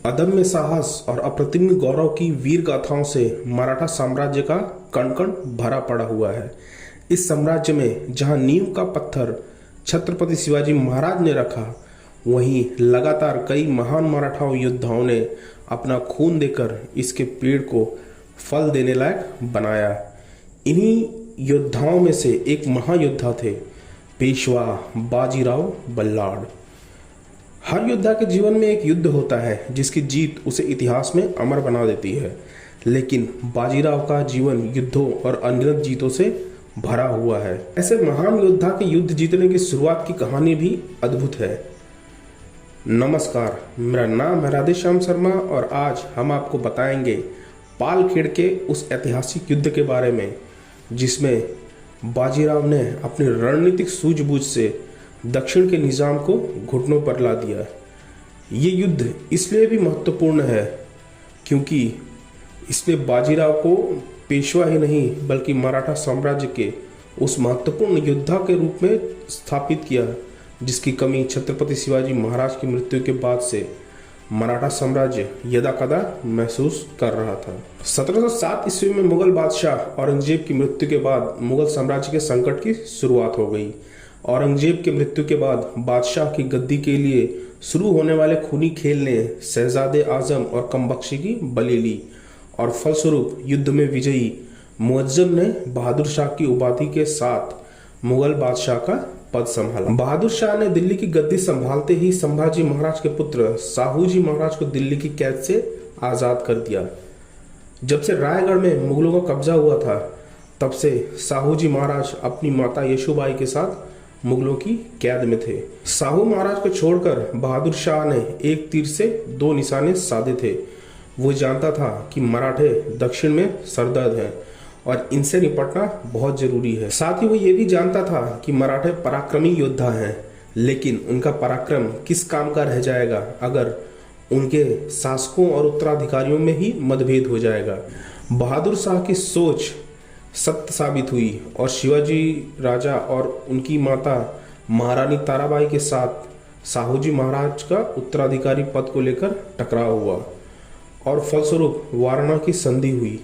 अदम्य साहस और अप्रतिम गौरव की वीर गाथाओं से मराठा साम्राज्य का कण कण भरा पड़ा हुआ है। इस साम्राज्य में जहां नींव का पत्थर छत्रपति शिवाजी महाराज ने रखा, वहीं लगातार कई महान मराठा योद्धाओं ने अपना खून देकर इसके पेड़ को फल देने लायक बनाया। इन्हीं योद्धाओं में से एक महायोद्धा थे पेशवा बाजीराव बल्लाळ। हर योद्धा के जीवन में एक युद्ध होता है जिसकी जीत उसे इतिहास में अमर बना देती है, लेकिन बाजीराव का जीवन युद्धों और अनगिनत जीतों से भरा हुआ है। ऐसे महान योद्धा के युद्ध जीतने की शुरुआत की कहानी भी अद्भुत है। नमस्कार, मेरा नाम है राधेश्याम शर्मा और आज हम आपको बताएंगे पालखेड़ के उस ऐतिहासिक युद्ध के बारे में जिसमें बाजीराव ने अपनी रणनीतिक सूझबूझ से दक्षिण के निजाम को घुटनों पर ला दिया। ये युद्ध इसलिए भी महत्वपूर्ण है क्योंकि इसने बाजीराव को पेशवा ही नहीं बल्कि मराठा साम्राज्य के उस महत्वपूर्ण योद्धा के रूप में स्थापित किया जिसकी कमी छत्रपति शिवाजी महाराज की मृत्यु के बाद से मराठा साम्राज्य यदाकदा महसूस कर रहा था। 1707 ईस्वी में मुगल बादशाह औरंगजेब की मृत्यु के बाद मुगल साम्राज्य के संकट की शुरुआत हो गई। औरंगजेब की मृत्यु के बाद बादशाह की गद्दी के लिए शुरू होने वाले खूनी खेल ने शहजादे आजम और कमबख्शी की बलि ली और फलस्वरूप युद्ध में विजयी मुअज्जम ने बहादुर शाह की उपाधि के साथ मुगल बादशाह का पद संभाला। बहादुर शाह ने दिल्ली की गद्दी संभालते ही संभाजी महाराज के पुत्र साहूजी महाराज को दिल्ली की कैद से आजाद कर दिया। जब से रायगढ़ में मुगलों का कब्जा हुआ था, तब से साहूजी महाराज अपनी माता यशोबाई के साथ मुगलों की कैद में थे। साहू महाराज को छोड़कर बहादुर शाह ने एक तीर से दो निशाने साधे थे। वो जानता था कि मराठे दक्षिण में सरदर्द हैं और इनसे निपटना बहुत जरूरी है। साथ ही वो ये भी जानता था कि मराठे पराक्रमी योद्धा हैं, लेकिन उनका पराक्रम किस काम का रह जाएगा अगर उनके शासकों और उत्तराधिकारियों में ही मतभेद हो जाएगा। बहादुर शाह की सोच सत्य साबित हुई और शिवाजी राजा और उनकी माता महारानी ताराबाई के साथ साहूजी महाराज का उत्तराधिकारी पद को लेकर टकराव हुआ और फलस्वरूप वारणा की संधि हुई,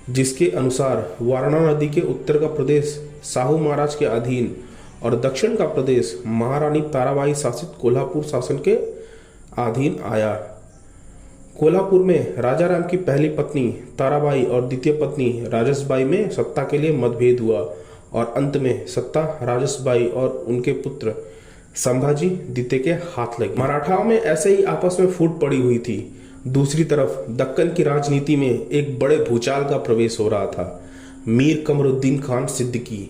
जिसके अनुसार वारणा नदी के उत्तर का प्रदेश साहू महाराज के अधीन और दक्षिण का प्रदेश महारानी ताराबाई शासित कोल्हापुर शासन के अधीन आया। कोल्हापुर में राजा राम की पहली पत्नी ताराबाई और द्वितीय पत्नी राजसबाई में सत्ता के लिए मतभेद हुआ और अंत में सत्ता राजसबाई और उनके पुत्र संभाजी द्वितीय के हाथ लगी। मराठाओं में ऐसे ही आपस में फूट पड़ी हुई थी। दूसरी तरफ दक्कन की राजनीति में एक बड़े भूचाल का प्रवेश हो रहा था। मीर कमरुद्दीन खान सिद्दीकी,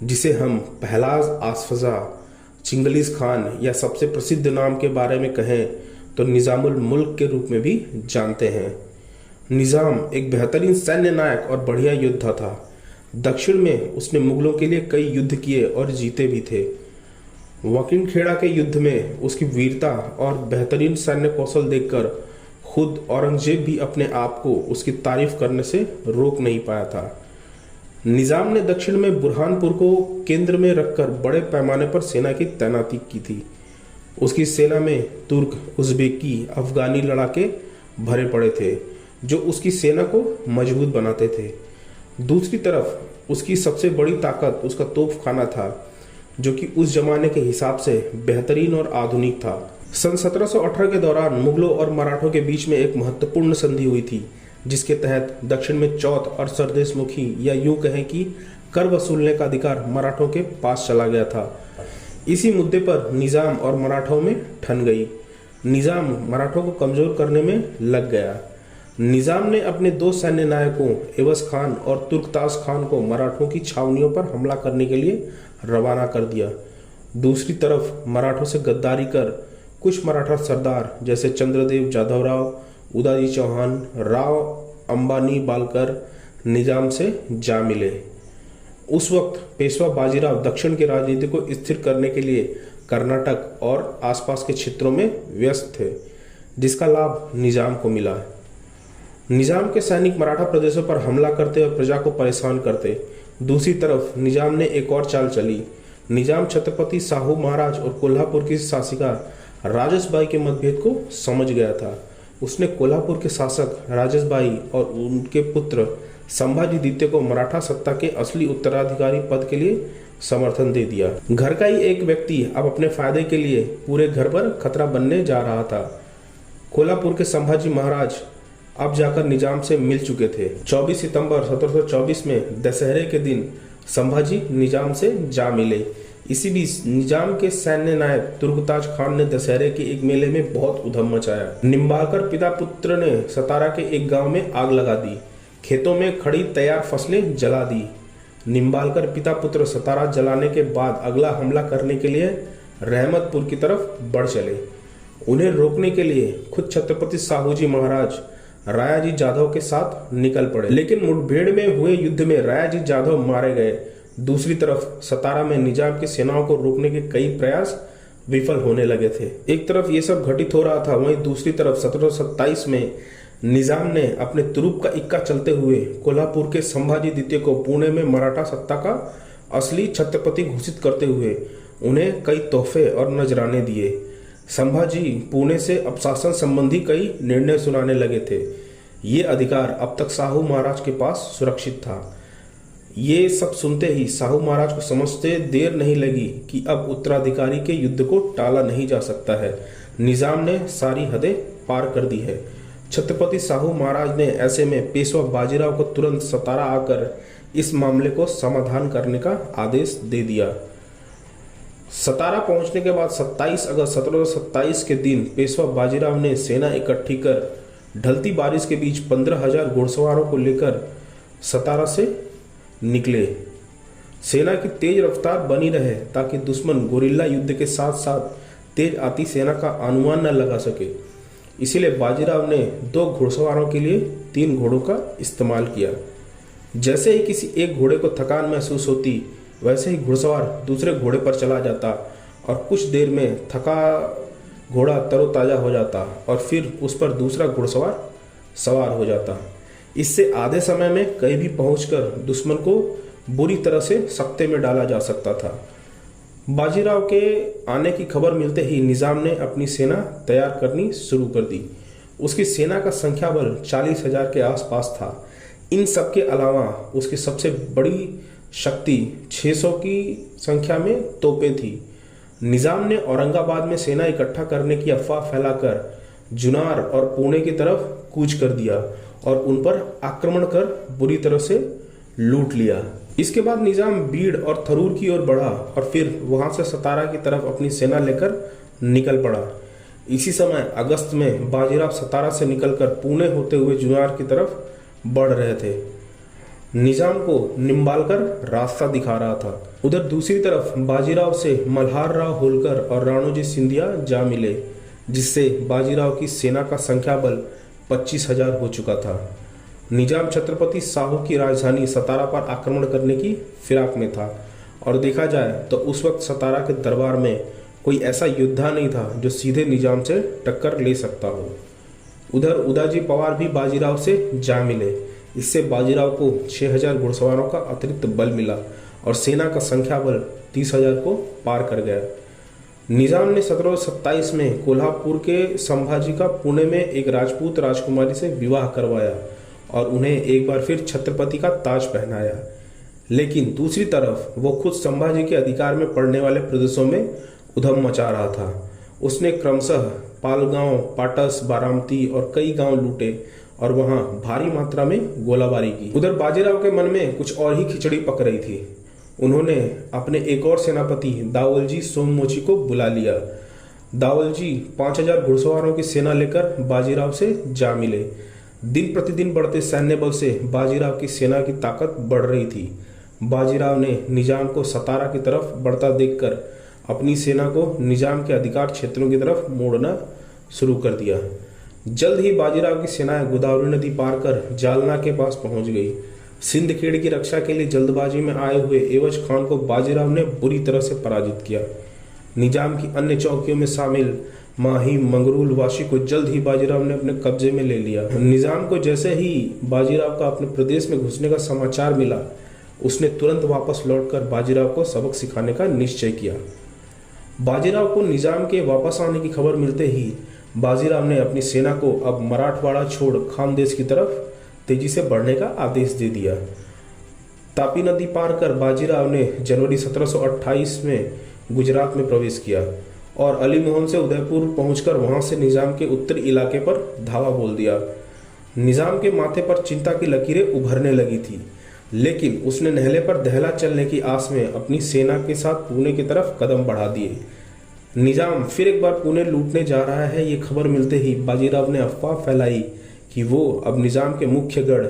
जिसे हम पहलाज आसफजा, चिंगलीज खान या सबसे प्रसिद्ध नाम के बारे में कहें तो निजामुल मुल्क के रूप में भी जानते हैं। निजाम एक बेहतरीन सैन्य नायक और बढ़िया योद्धा था। दक्षिण में उसने मुगलों के लिए कई युद्ध किए और जीते भी थे। वकीनखेड़ा के युद्ध में उसकी वीरता और बेहतरीन सैन्य कौशल देखकर खुद औरंगजेब भी अपने आप को उसकी तारीफ करने से रोक नहीं पाया था। निजाम ने दक्षिण में बुरहानपुर को केंद्र में रखकर बड़े पैमाने पर सेना की तैनाती की थी। उसकी सेना में तुर्क, उज़्बेकी, अफगानी लड़ाके भरे पड़े थे जो उसकी सेना को मजबूत बनाते थे। दूसरी तरफ उसकी सबसे बड़ी ताकत उसका तोपखाना था जो कि उस जमाने के हिसाब से बेहतरीन और आधुनिक था। सन 1718 के दौरान मुगलों और मराठों के बीच में एक महत्वपूर्ण संधि हुई थी जिसके तहत दक्षिण में चौथ और सरदेशमुखी या यूं कहें कि कर वसूलने का अधिकार मराठों के पास चला गया था। इसी मुद्दे पर निजाम और मराठों में ठन गई। निजाम मराठों को कमजोर करने में लग गया। निजाम ने अपने दो सैन्य नायकों एवज खान और तुर्कताज खान को मराठों की छावनियों पर हमला करने के लिए रवाना कर दिया। दूसरी तरफ मराठों से गद्दारी कर कुछ मराठा सरदार जैसे चंद्रदेव जाधवराव, उदाजी चौहान, राव अंबानी बालकर निजाम से जा मिले। उस वक्त पेशवा बाजीराव दक्षिण की राजनीति को स्थिर करने के लिए कर्नाटक और आसपास के क्षेत्रों में व्यस्त थे, जिसका लाभ निजाम को मिला। निजाम के सैनिक मराठा प्रदेशों पर हमला करते और प्रजा को परेशान करते। दूसरी तरफ निजाम ने एक और चाल चली। निजाम छत्रपति साहू महाराज और कोल्हापुर की शासिका राजसबाई के मतभेद को समझ गया था। उसने कोल्हापुर के शासक राजेश भाई और उनके पुत्र संभाजी द्वितीय को मराठा सत्ता के असली उत्तराधिकारी पद के लिए समर्थन दे दिया। घर का ही एक व्यक्ति अब अपने फायदे के लिए पूरे घर पर खतरा बनने जा रहा था। कोल्हापुर के संभाजी महाराज अब जाकर निजाम से मिल चुके थे। 24 सितंबर 1724 में दशहरे के दिन संभाजी निजाम से जा मिले। इसी बीच निजाम के सैन्य नायक तुर्कताज खान ने दशहरे के एक मेले में बहुत उधम मचाया। निम्बालकर पिता पुत्र ने सतारा के एक गांव में आग लगा दी, खेतों में खड़ी तैयार फसलें जला दी। निम्बालकर पिता पुत्र सतारा जलाने के बाद अगला हमला करने के लिए रहमतपुर की तरफ बढ़ चले। उन्हें रोकने के लिए खुद छत्रपति साहूजी महाराज रायाजी जाधव के साथ निकल पड़े, लेकिन मुठभेड़ में हुए युद्ध में रायाजी जाधव मारे गए। दूसरी तरफ सतारा में निजाम की सेनाओं को रोकने के कई प्रयास विफल होने लगे थे। एक तरफ ये सब घटित हो रहा था, वहीं दूसरी तरफ 1727 में निजाम ने अपने तुरुप का इक्का चलते हुए कोल्हापुर के संभाजी द्वितीय को पुणे में मराठा सत्ता का असली छत्रपति घोषित करते हुए उन्हें कई तोहफे और नजराने दिए। संभाजी पुणे से अपशासन संबंधी कई निर्णय सुनाने लगे थे। ये अधिकार अब तक साहू महाराज के पास सुरक्षित था। ये सब सुनते ही साहू महाराज को समझते देर नहीं लगी कि अब उत्तराधिकारी के युद्ध को टाला नहीं जा सकता है। निजाम ने सारी हदें पार कर दी है। छत्रपति साहू महाराज ने ऐसे में पेशवा बाजीराव को तुरंत सतारा आकर इस मामले को समाधान करने का आदेश दे दिया। सतारा पहुंचने के बाद 27 अगस्त 1727 के दिन पेशवा बाजीराव ने सेना इकट्ठी कर ढलती बारिश के बीच 15,000 घुड़सवारों को लेकर सतारा से निकले। सेना की तेज रफ्तार बनी रहे ताकि दुश्मन गोरिल्ला युद्ध के साथ साथ तेज आती सेना का अनुमान न लगा सके। इसीलिए बाजीराव ने 2 घुड़सवारों के लिए 3 घोड़ों का इस्तेमाल किया। जैसे ही किसी एक घोड़े को थकान महसूस होती, वैसे ही घुड़सवार दूसरे घोड़े पर चला जाता और कुछ देर में थका घोड़ा तरोताजा हो जाता और फिर उस पर दूसरा घुड़सवार सवार हो जाता। इससे आधे समय में कहीं भी पहुंचकर दुश्मन को बुरी तरह से सख्ते में डाला जा सकता था। बाजीराव के आने की खबर मिलते ही निजाम ने अपनी सेना तैयार करनी शुरू कर दी। उसकी सेना का संख्या बल 40,000 के आसपास था। इन सब के अलावा उसकी सबसे बड़ी शक्ति 600 की संख्या में तोपें थी। निजाम ने औरंगाबाद में सेना इकट्ठा करने की अफवाह फैलाकर जुनार और पुणे की तरफ कूच कर दिया और उन पर आक्रमण कर बुरी तरह से लूट लिया। इसके बाद निजाम बीड़ और थरूर की ओर बढ़ा और फिर वहां से सतारा की तरफ अपनी सेना लेकर निकल पड़ा। इसी समय अगस्त में बाजीराव सतारा से निकलकर पुणे होते हुए जुनार की तरफ बढ़ रहे थे। निजाम को निम्बालकर रास्ता दिखा रहा था। उधर दूसरी तरफ बाजीराव से मल्हार राव होलकर और राणोजी सिंधिया जा मिले, जिससे बाजीराव की सेना का संख्या बल 25,000 हो चुका था। निजाम छत्रपति साहू की राजधानी सतारा पर आक्रमण करने की फिराक में था और देखा जाए तो उस वक्त सतारा के दरबार में कोई ऐसा योद्धा नहीं था जो सीधे निजाम से टक्कर ले सकता हो। उधर उदाजी पवार भी बाजीराव से जा मिले। इससे बाजीराव को 6,000 घुड़सवारों का अतिरिक्त बल मिला और सेना का संख्या बल 30,000 को पार कर गया। निजाम ने 1727 में कोल्हापुर के संभाजी का पुणे में एक राजपूत राजकुमारी से विवाह करवाया और उन्हें एक बार फिर छत्रपति का ताज पहनाया। लेकिन दूसरी तरफ वो खुद संभाजी के अधिकार में पड़ने वाले प्रदेशों में उधम मचा रहा था। उसने क्रमशः पालगांव, पाटस, बारामती और कई गांव लूटे और वहां भारी मात्रा में गोलाबारी की। उधर बाजीराव के मन में कुछ और ही खिचड़ी पक रही थी। उन्होंने अपने एक और सेनापति दावलजी सोममोची को बुला लिया। दावलजी 5,000 घुड़सवारों की सेना लेकर बाजीराव से जा मिले। दिन प्रतिदिन बढ़ते सैन्य बल से बाजीराव की सेना की ताकत बढ़ रही थी। बाजीराव ने निजाम को सतारा की तरफ बढ़ता देखकर अपनी सेना को निजाम के अधिकार क्षेत्रों की तरफ मोड़ना शुरू कर दिया। जल्द ही बाजीराव की सेनाएं गोदावरी नदी पार कर जालना के पास पहुंच गई। सिंदखेड़ की रक्षा के लिए जल्दबाजी में आए हुए एवज खान को बाजीराव ने बुरी तरह से पराजित किया। निजाम की अन्य चौकियों में शामिल माही, मंगरूल, वाशी को जल्द ही बाजीराव ने अपने कब्जे में ले लिया। निजाम को जैसे ही बाजीराव का अपने प्रदेश में घुसने का समाचार मिला, उसने तुरंत वापस लौटकर बाजीराव को सबक सिखाने का निश्चय किया। बाजीराव को निजाम के वापस आने की खबर मिलते ही बाजीराव ने अपनी सेना को अब मराठवाड़ा छोड़ खानदेश की तरफ तेजी से बढ़ने का आदेश दे दिया। तापी नदी पार कर बाजीराव ने जनवरी 1728 में गुजरात में प्रवेश किया और अली मोहन से उदयपुर पहुंचकर वहां से निजाम के उत्तरी इलाके पर धावा बोल दिया। निजाम के माथे पर चिंता की लकीरें उभरने लगी थी, लेकिन उसने नहले पर दहला चलने की आस में अपनी सेना के साथ पुणे की तरफ कदम बढ़ा दिए। निजाम फिर एक बार पुणे लूटने जा रहा है, ये खबर मिलते ही बाजीराव ने अफवाह फैलाई कि वो अब निजाम के मुख्य गढ़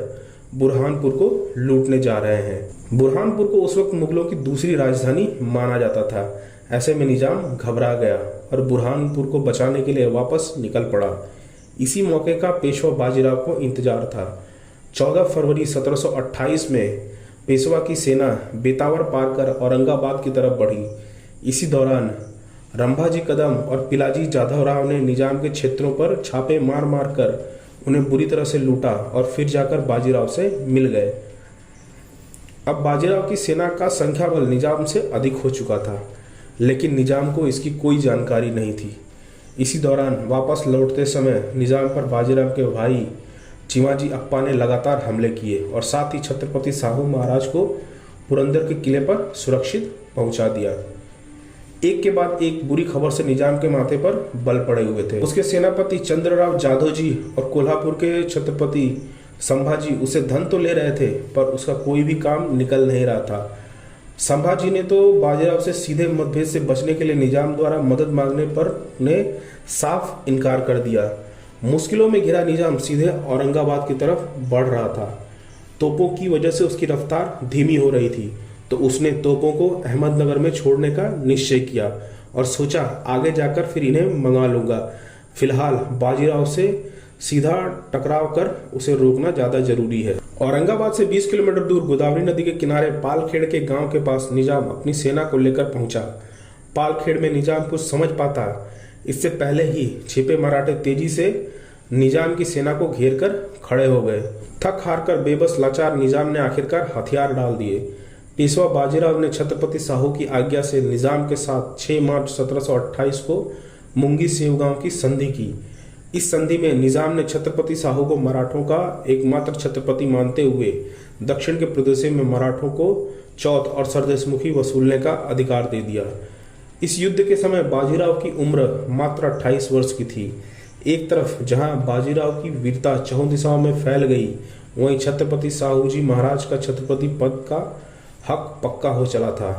बुरहानपुर को लूटने जा रहे हैं। बुरहानपुर को उस वक्त मुगलों की दूसरी राजधानी माना जाता था। ऐसे में निजाम घबरा गया और बुरहानपुर को बचाने के लिए वापस निकल पड़ा। इसी मौके का पेशवा बाजीराव को इंतजार था। 14 फरवरी 1728 में पेशवा की सेना बेतावर पार कर औरंगाबाद की तरफ बढ़ी। इसी दौरान रंभाजी कदम और पिलाजी जाधवराव ने निजाम के क्षेत्रों पर छापे मार मार कर उन्हें बुरी तरह से लूटा और फिर जाकर बाजीराव से मिल गए। अब बाजीराव की सेना का संख्या बल निजाम से अधिक हो चुका था, लेकिन निजाम को इसकी कोई जानकारी नहीं थी। इसी दौरान वापस लौटते समय निजाम पर बाजीराव के भाई चिमाजी अप्पा ने लगातार हमले किए और साथ ही छत्रपति साहू महाराज को पुरंदर के किले पर सुरक्षित पहुंचा दिया। एक के बाद एक बुरी खबर से निजाम के माथे पर बल पड़े हुए थे। उसके सेनापति चंद्रराव जाधव जी और कोल्हापुर के छत्रपति संभाजी उसे धन तो ले रहे थे, पर उसका कोई भी काम निकल नहीं रहा था। संभाजी ने तो बाजीराव से सीधे मतभेद से बचने के लिए निजाम द्वारा मदद मांगने पर उन्हें साफ इनकार कर दिया। मुश्किलों में घिरा निजाम सीधे औरंगाबाद की तरफ बढ़ रहा था। तोपों की वजह से उसकी रफ्तार धीमी हो रही थी, तो उसने तोपों को अहमदनगर में छोड़ने का निश्चय किया और सोचा आगे जाकर फिर इन्हें मंगा लूंगा। फिलहाल बाजीराव से सीधा टकराव कर उसे रोकना ज्यादा जरूरी है। औरंगाबाद से 20 किलोमीटर दूर गोदावरी नदी के किनारे पालखेड़ के गांव के पास निजाम अपनी सेना को लेकर पहुंचा। पालखेड़ में निजाम कुछ समझ पाता, इससे पहले ही छिपे मराठे तेजी से निजाम की सेना को घेर कर खड़े हो गए। थक हार कर बेबस लाचार निजाम ने आखिरकार हथियार डाल दिए। पेशवा बाजीराव ने छत्रपति साहू की आज्ञा से निजाम के साथ 6 मार्च 1728 को मुंगी सेव गांव की संधि की। इस संधि में निजाम ने छत्रपति साहू को मराठों का एकमात्र छत्रपति मानते हुए दक्षिण के प्रदेशों में मराठों को चौथ और सरदेशमुखी वसूलने का अधिकार दे दिया। इस युद्ध के समय बाजीराव की उम्र मात्र 28 वर्ष की थी। एक तरफ जहां बाजीराव की वीरता चहुं दिशाओं में फैल गई, वहीं छत्रपति साहू जी महाराज का छत्रपति पद का हक पक्का हो चला था।